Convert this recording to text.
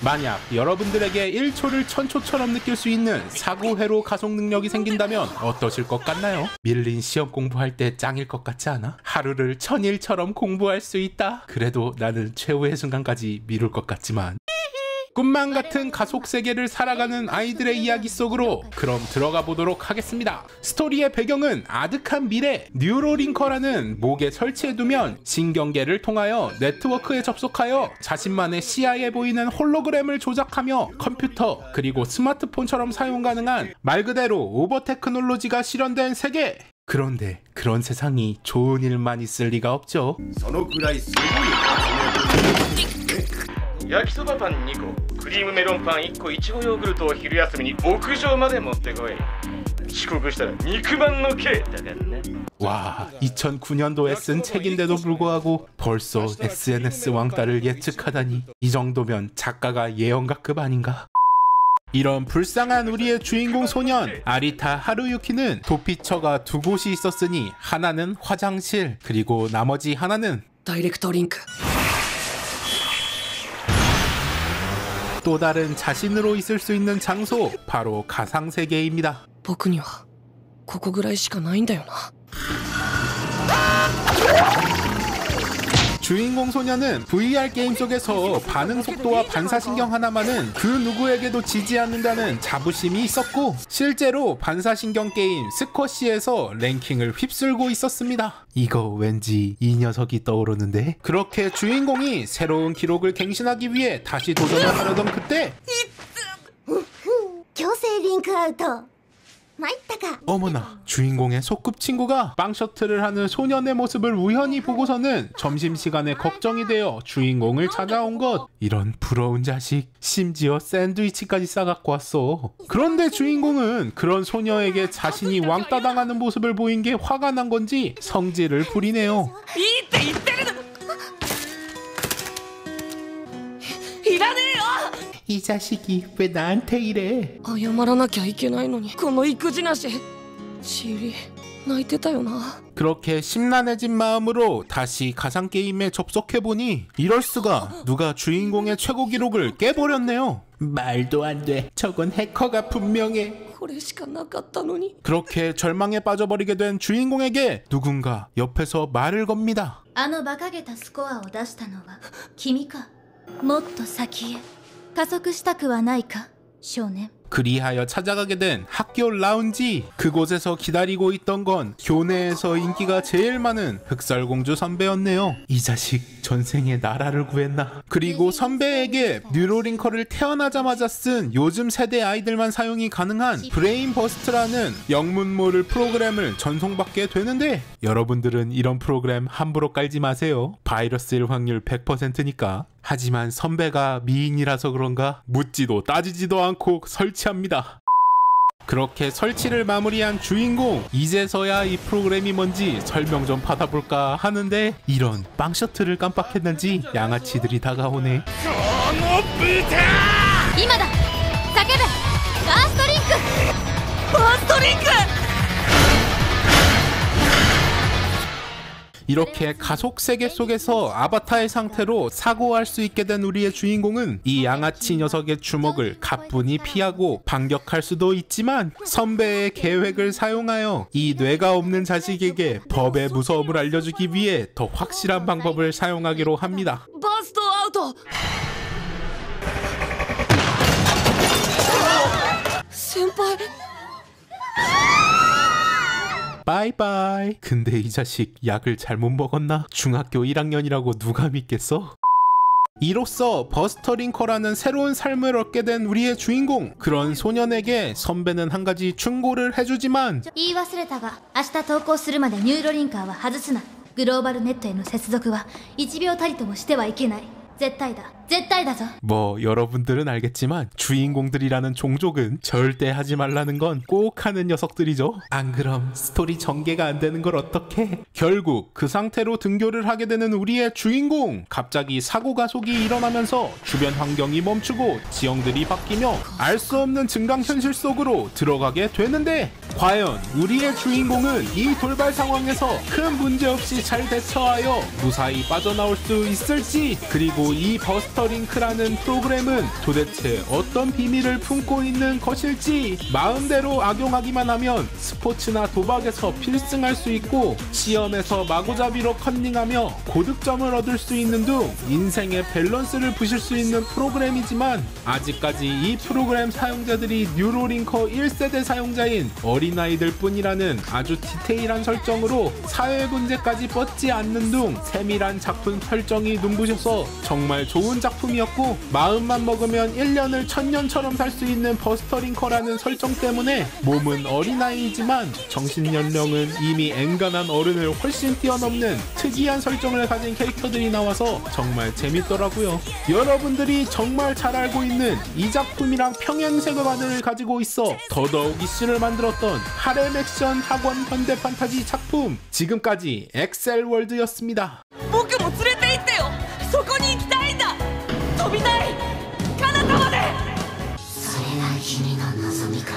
만약 여러분들에게 1초를 1000초처럼 느낄 수 있는 사고회로 가속 능력이 생긴다면 어떠실 것 같나요? 밀린 시험 공부할 때 짱일 것 같지 않아? 하루를 1000일처럼 공부할 수 있다? 그래도 나는 최후의 순간까지 미룰 것 같지만 꿈만 같은 가속 세계를 살아가는 아이들의 이야기 속으로 그럼 들어가 보도록 하겠습니다. 스토리의 배경은 아득한 미래, 뉴로링커라는 목에 설치해두면 신경계를 통하여 네트워크에 접속하여 자신만의 시야에 보이는 홀로그램을 조작하며 컴퓨터 그리고 스마트폰처럼 사용 가능한 말 그대로 오버 테크놀로지가 실현된 세계! 그런데 그런 세상이 좋은 일만 있을 리가 없죠. 焼きそばパン2個、クリームメロンパン1個、いちごヨーグルトを昼休みに屋上まで持ってこい。遅刻したら肉まんの刑だからね。 와, 2009년도에 쓴 책인데도 불구하고 벌써 SNS 왕따를 예측하다니 이 정도면 작가가 예언가급 아닌가? 이런 불쌍한 우리의 주인공 소년 아리타 하루유키는 도피처가 두 곳이 있었으니 하나는 화장실 그리고 나머지 하나는 다이렉트 링크. 또 다른 자신으로 있을 수 있는 장소 바로 가상세계입니다. 僕にはここぐらいしかないんだよな. 주인공 소녀는 VR 게임 속에서 반응 속도와 반사신경 하나만은 그 누구에게도 지지 않는다는 자부심이 있었고 실제로 반사신경 게임 스쿼시에서 랭킹을 휩쓸고 있었습니다. 이거 왠지 이 녀석이 떠오르는데? 그렇게 주인공이 새로운 기록을 갱신하기 위해 다시 도전을 하려던 그때 교세 링크 아웃. 어머나, 주인공의 소꿉친구가 빵 셔틀을 하는 소년의 모습을 우연히 보고서는 점심시간에 걱정이 되어 주인공을 찾아온 것. 이런 부러운 자식, 심지어 샌드위치까지 싸갖고 왔어. 그런데 주인공은 그런 소녀에게 자신이 왕따 당하는 모습을 보인 게 화가 난 건지 성질을 부리네요. 이 자식이 왜 나한테 이래? 謝らなきゃいけないのにこの育児なし。チリ泣いてたよな. 그렇게 심란해진 마음으로 다시 가상게임에 접속해보니 이럴수가 누가 주인공의 최고 기록을 깨버렸네요. 말도 안 돼. 저건 해커가 분명해. これしかなかったのに. 그렇게 절망에 빠져버리게 된 주인공에게 누군가 옆에서 말을 겁니다. あの馬鹿げたスコアを出したのは君か。もっと先へ加速したくはないか、少年. 그리하여 찾아가게 된 학교 라운지. 그곳에서 기다리고 있던 건 교내에서 인기가 제일 많은 흑설공주 선배였네요. 이 자식 전생에 나라를 구했나. 그리고 선배에게 뉴로링커를 태어나자마자 쓴 요즘 세대 아이들만 사용이 가능한 브레인버스트라는 영문 모를 프로그램을 전송받게 되는데 여러분들은 이런 프로그램 함부로 깔지 마세요. 바이러스일 확률 100%니까. 하지만 선배가 미인이라서 그런가 묻지도 따지지도 않고 설치합니다. 그렇게 설치를 마무리한 주인공. 이제서야 이 프로그램이 뭔지 설명 좀 받아볼까 하는데 이런 빵 셔틀을 깜빡했는지 양아치들이 다가오네. 今だ、叫べ、ファーストリンク。ファーストリンク。 이렇게 가속 세계 속에서 아바타의 상태로 사고할 수 있게 된 우리의 주인공은 이 양아치 녀석의 주먹을 가뿐히 피하고 반격할 수도 있지만 선배의 계획을 사용하여 이 뇌가 없는 자식에게 법의 무서움을 알려주기 위해 더 확실한 방법을 사용하기로 합니다. バーストアウト. 先輩. 바이바이. 근데 이 자식 약을 잘못 먹었나? 중학교 1학년이라고 누가 믿겠어? 이로써 버스터링커라는 새로운 삶을 얻게 된 우리의 주인공. 그런 소년에게 선배는 한 가지 충고를 해주지만 言い忘れたが、明日投稿するまでニューロリンカーは外すな。グローバルネットへの接続は1秒たりともしてはいけない。絶対だ、絶対だぞ. 뭐 여러분들은 알겠지만 주인공들이라는 종족은 절대 하지 말라는 건 꼭 하는 녀석들이죠. 안 그럼 스토리 전개가 안 되는 걸 어떡해. 결국 그 상태로 등교를 하게 되는 우리의 주인공. 갑자기 사고가 속이 일어나면서 주변 환경이 멈추고 지형들이 바뀌며 알 수 없는 증강현실 속으로 들어가게 되는데 과연 우리의 주인공은 이 돌발 상황에서 큰 문제 없이 잘 대처하여 무사히 빠져나올 수 있을지. 그리고 이 버스터 버스터링크라는 프로그램은 도대체 어떤 비밀을 품고 있는 것일지, 마음대로 악용하기만 하면 스포츠나 도박에서 필승할 수 있고 시험에서 마구잡이로 컨닝하며 고득점을 얻을 수 있는 등 인생의 밸런스를 부실 수 있는 프로그램이지만, 아직까지 이 프로그램 사용자들이 뉴로링커 1세대 사용자인 어린아이들 뿐이라는 아주 디테일한 설정으로 사회 문제까지 뻗지 않는 등 세밀한 작품 설정이 눈부셔서 정말 좋은 작품이었고, 마음만 먹으면 1년을 1000년처럼 살 수 있는 버스터링커라는 설정 때문에 몸은 어린아이이지만 정신연령은 이미 앵간한 어른을 훨씬 뛰어넘는 특이한 설정을 가진 캐릭터들이 나와서 정말 재밌더라고요. 여러분들이 정말 잘 알고 있는 이 작품이랑 평행 세계관을 가지고 있어 더더욱 이슈를 만들었던 하렘 액션 학원 현대 판타지 작품, 지금까지 엑셀월드였습니다. 僕も連れて行ってよ。そこに行きたいんだ。飛びたい。彼方まで。それが君の望みか。